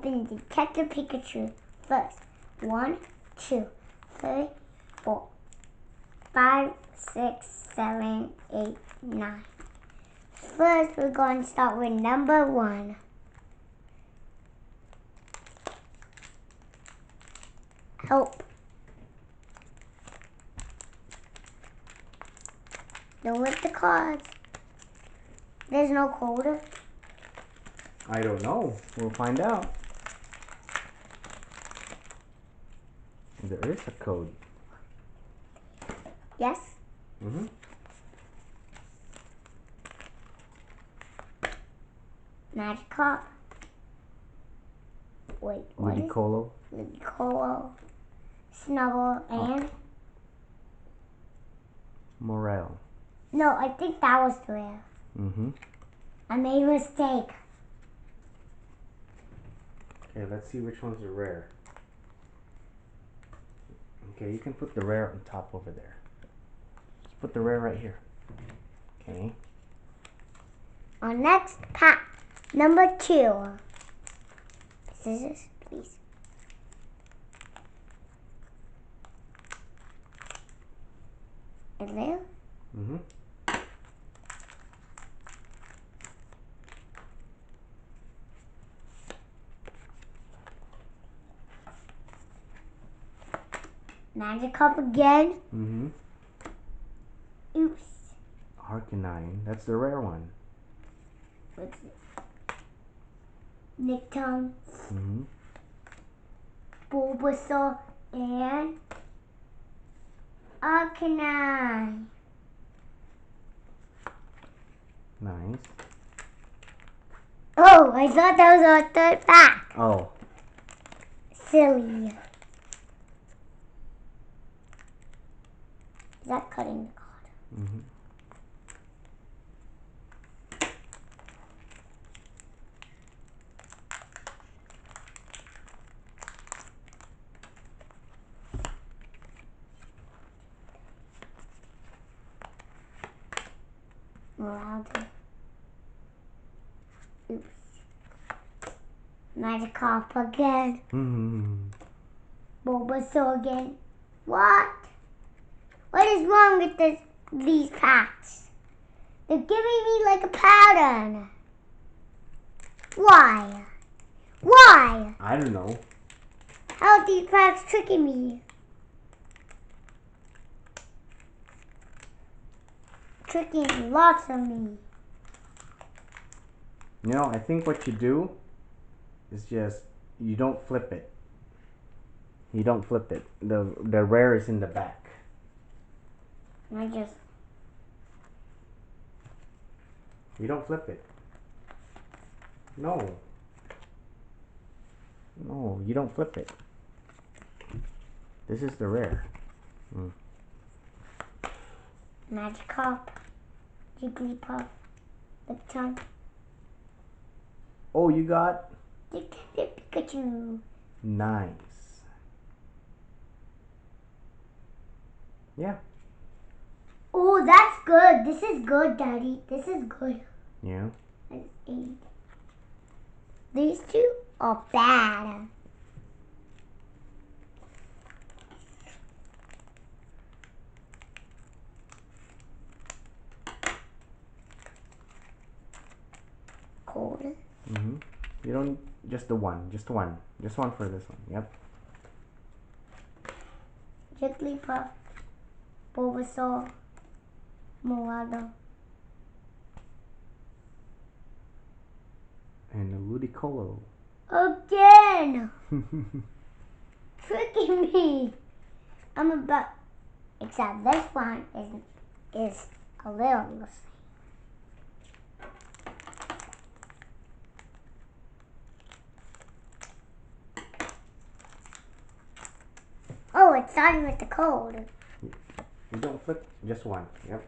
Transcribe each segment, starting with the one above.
open Detective Pikachu first. 1, 2, 3, 4, 5, 6, 7, 8, 9. First, we're going to start with number 1. Help. Don't lift the cards. There's no code. I don't know. We'll find out. There is a code. Yes? Mm-hmm. Magikarp. Wait, what is Ludicolo. Ludicolo, Snubble, and... Morel. No, I think that was the rare. Mm-hmm. I made a mistake. Okay, let's see which ones are rare. Okay, you can put the rare on top over there. Just put the rare right here. Okay. Our next pack, number 2. Scissors, please. Is there? Mm-hmm. Magikarp again. Mm-hmm. Oops. Arcanine. That's the rare one. What's it? Nicktoon, Mm-hmm. Bulbasaur, and Arcanine. Nice. Oh, I thought that was our third pack. Oh. Silly. Is that cutting the card? Mm-hmm. Morality. Oops. Magikarp again. Mm-hmm. Bulbasaur again. What? What is wrong with these packs? They're giving me like a pattern. Why? Why? I don't know. How are these packs tricking me? Tricking lots of me. You know, I think what you do is just you don't flip it. You don't flip it. The rare is in the back. I just... You don't flip it. No. No, you don't flip it. This is the rare. Mm. Magikarp, Jigglypuff, Lipton, Oh, you got Detective Pikachu. nice. Yeah. Oh, that's good. This is good, Daddy. This is good. Yeah. That's 8. These two are bad. Cold. Mm-hmm. You don't just the one. Just one. Just one for this one. Yep. Jigglypuff, Bulbasaur, Moado. And a Ludicolo. Again! Tricking me. I'm about... Except this one is a little... Oh, it's starting with the cold. You don't flip. Just one. Yep.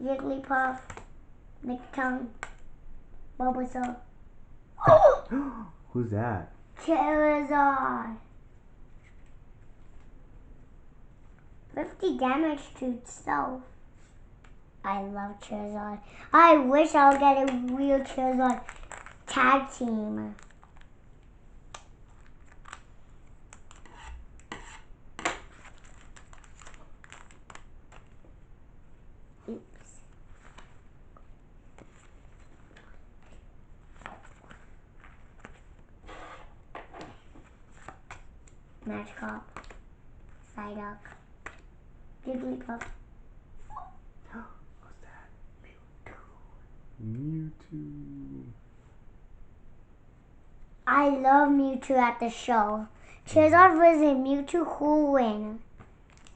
Jigglypuff, Nicktoon, Bulbasaur. Who's that? Charizard. 50 damage to itself. I love Charizard. I wish I'll get a real Charizard tag team. Oops. Magikarp, Psyduck, Jigglypuff. What's that? Mewtwo. I love Mewtwo at the show. Charizard versus Mewtwo, who will win?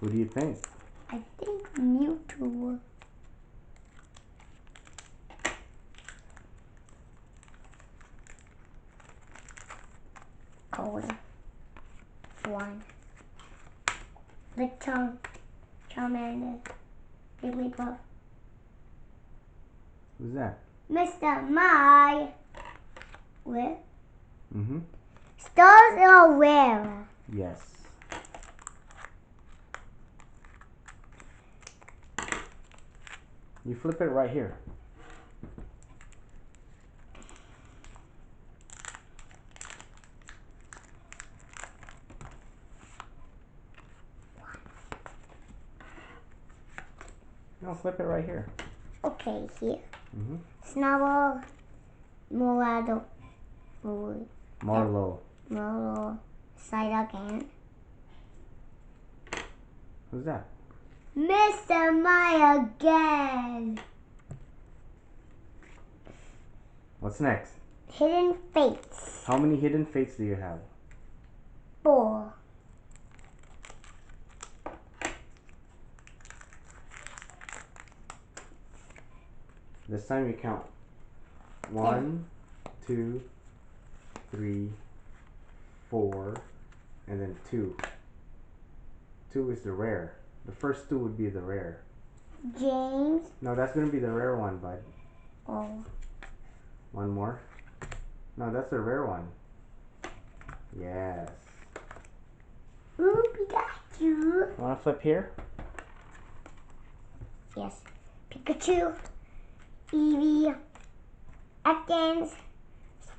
Who do you think? I think Mewtwo. Cold. One. Lickitung, Charmander, Jigglypuff. Who's that? Mr. My. Where? Mm-hmm. Stars are where? Yes. You flip it right here. No, flip it right here. Okay, here. Mm-hmm. Snubble, Morado, Marlowe. Molo, Psyduck, and Who's that? Mr. My again. What's next? Hidden Fates. How many hidden fates do you have? 4. This time you count. 1, 2, 3, 4, and then 2. 2 is the rare. The first 2 would be the rare. James. No, that's gonna be the rare one, bud. Oh. One more. No, that's the rare one. Yes. Ooh, Pikachu. Wanna flip here? Yes. Pikachu, Eevee, Ekans,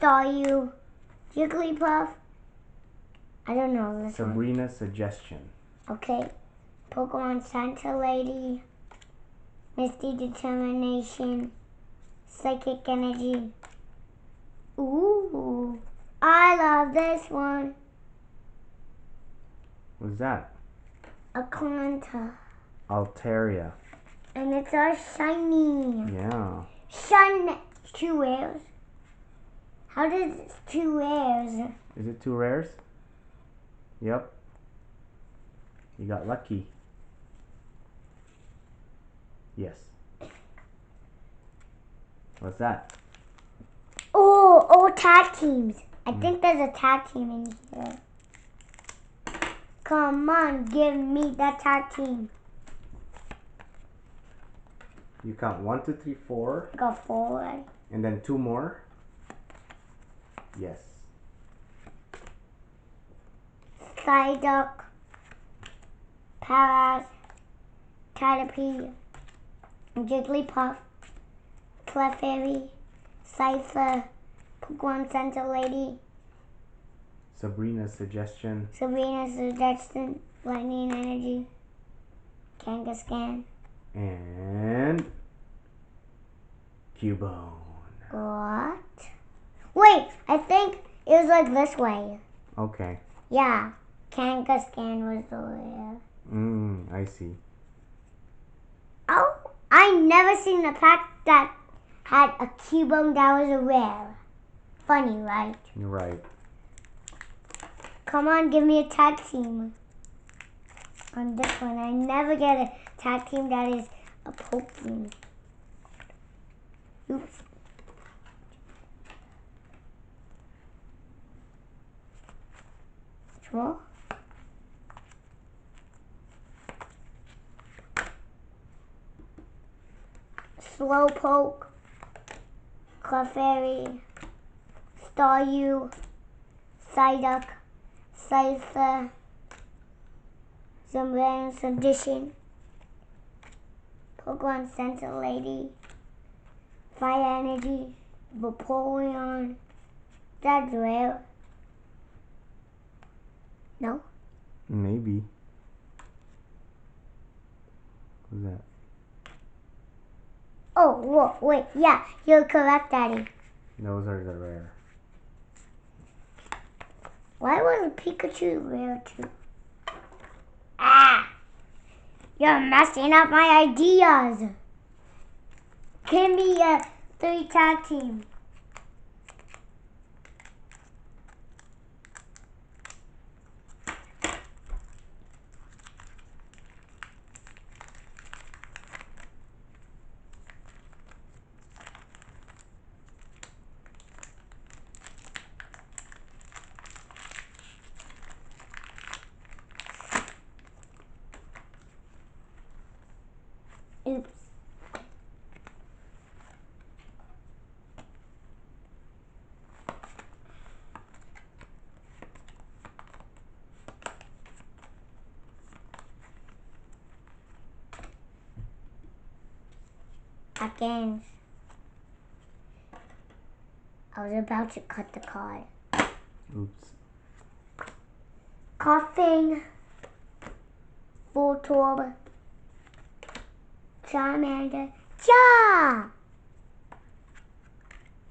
Staryu, Jigglypuff. I don't know this one. Sabrina's Suggestion. Okay. Pokemon Santa Lady, Misty Determination, Psychic Energy. Ooh, I love this one. What's that? Aquanta. Altaria. And it's our shiny. Yeah. Shiny. 2 rares. How does it's 2 rares? Is it 2 rares? Yep. You got lucky. Yes. What's that? Oh, tag teams. I think there's a tag team in here. Come on, give me that tag team. You count 1, 2, 3, 4. Got 4. And then 2 more. Yes. Psyduck, Paras, Caterpie, Jigglypuff, Clefairy, Cypher, Pokemon Center Lady, Sabrina's Suggestion. Sabrina's Suggestion, Lightning Energy, Kangaskhan. And Cubone. What? Wait, I think it was like this way. Okay. Yeah, Kangaskhan was the rare. I see. Oh, I never seen a pack that had a Cubone that was a rare. Funny, right? You're right. Come on, give me a tag team. On this one, I never get a tag team that is a Pokemon. Oops. Small. Slowpoke, Clefairy, Staryu, Psyduck, Cypher, Zambrano's Edition, Pokemon Center Lady, Fire Energy, Vaporeon. That's rare. No? Maybe. What's that? Oh, whoa, wait, yeah, you're correct, Daddy. Those are the rare. Why was Pikachu rare too? Ah! You're messing up my ideas. Give me a 3 tag team. Oops. Again. I was about to cut the card. Oops. Coughing. Voltorb. Charmander. Ja!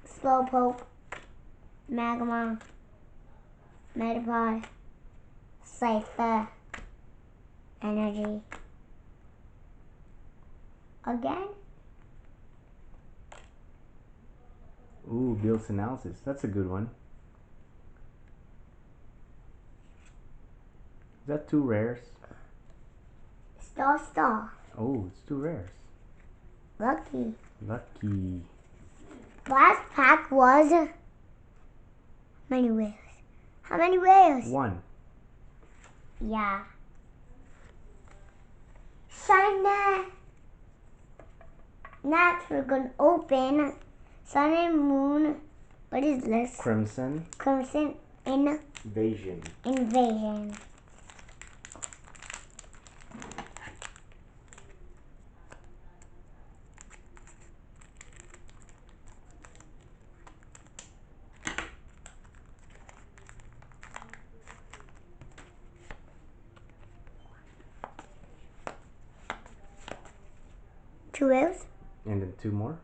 Slowpoke. Magma. Metapod. Cypher. Energy. Again? Ooh, Bill's analysis. That's a good one. Is that 2 rares? Star. Oh, it's 2 rares. Lucky. Lucky. Last pack was how many rares? How many rares? 1. Yeah. Shiny. Next we're gonna open Sun and Moon. What is this? Crimson. Crimson Invasion. Invasion. Two rares? And then 2 more.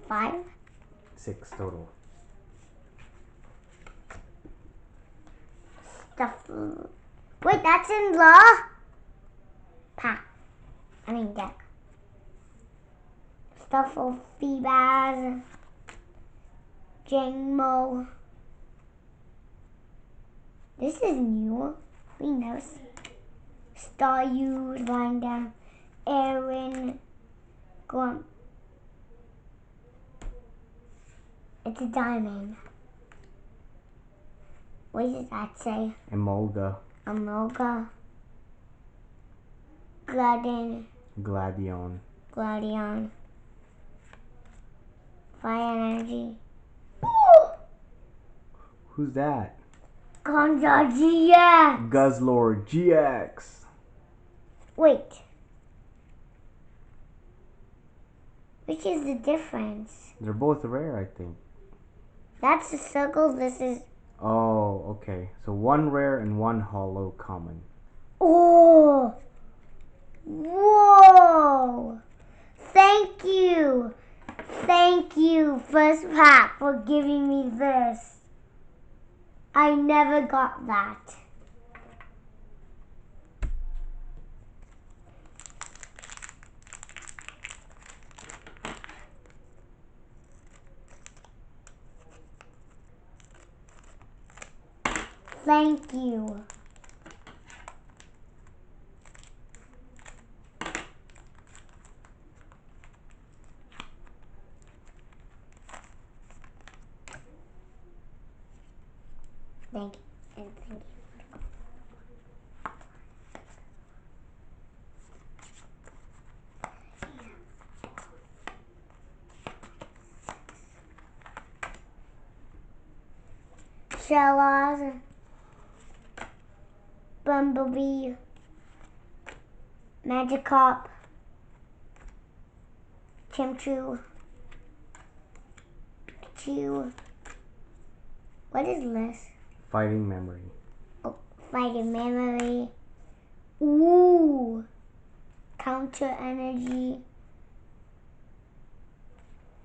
5. 6 total. Stuff. Wait, that's in the pack. Deck. Stuffle, Feebaz, Jangmo. This is new. We know. Staryu, Linda, Aaron, Grump. It's a diamond. What does that say? Emolga. Amoga. Gladion. Gladion. Fire Energy. Who's that? Conja GX. Guzzlord GX. Wait. Which is the difference? They're both rare, I think. That's the circle. This is. Oh, okay. So 1 rare and 1 hollow common. Oh! Whoa! Thank you! Thank you, First Pack, for giving me this. I never got that. Thank you. Thank you. And thank you. Shellas, Bumblebee, Magikarp, Chimchu. Pikachu. What is this? Fighting memory. Oh, fighting memory. Ooh. Counter energy.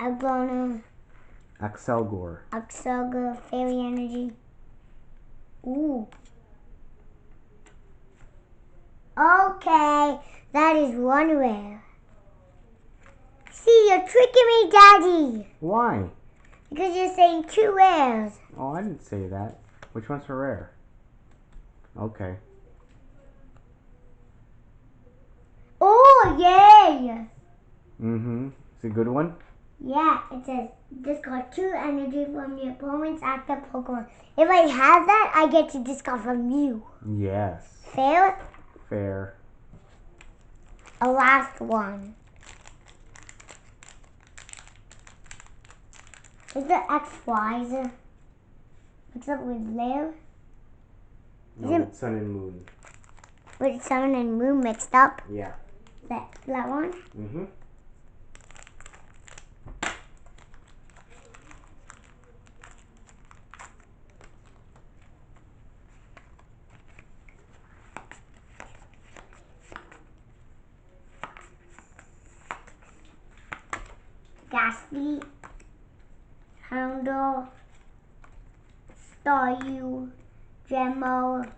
Aglona. Axelgor. Axelga. Fairy energy. Ooh. Okay, that is one rare. See, you're tricking me, Daddy. Why? Because you're saying 2 rares. Oh, I didn't say that. Which one's for rare? Okay. Oh, yay! Mm-hmm. It's a good one? Yeah, it says discard 2 energy from your opponent's active Pokemon. If I have that, I get to discard from you. Yes. Fair? Fair. A last one. Is the XYs? What's up with Lair? No, it's Sun and Moon. With Sun and Moon mixed up? Yeah. That one? Mm-hmm. Ghastly, Houndle, Staryu, Dremel,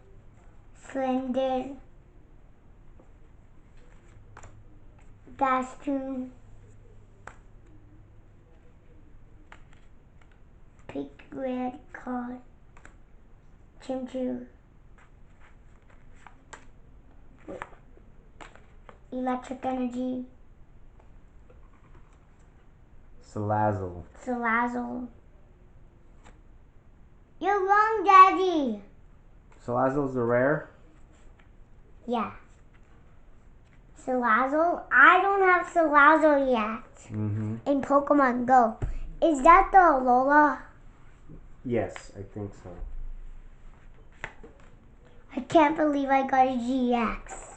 Slender, Gastoon, Pick Red Card, Chimchu, Electric Energy, Salazzle. Salazzle. You're wrong, Daddy. Salazzle's a rare? Yeah. Salazzle? I don't have Salazzle yet. Mm-hmm. In Pokemon Go. Is that the Alola? Yes, I think so. I can't believe I got a GX.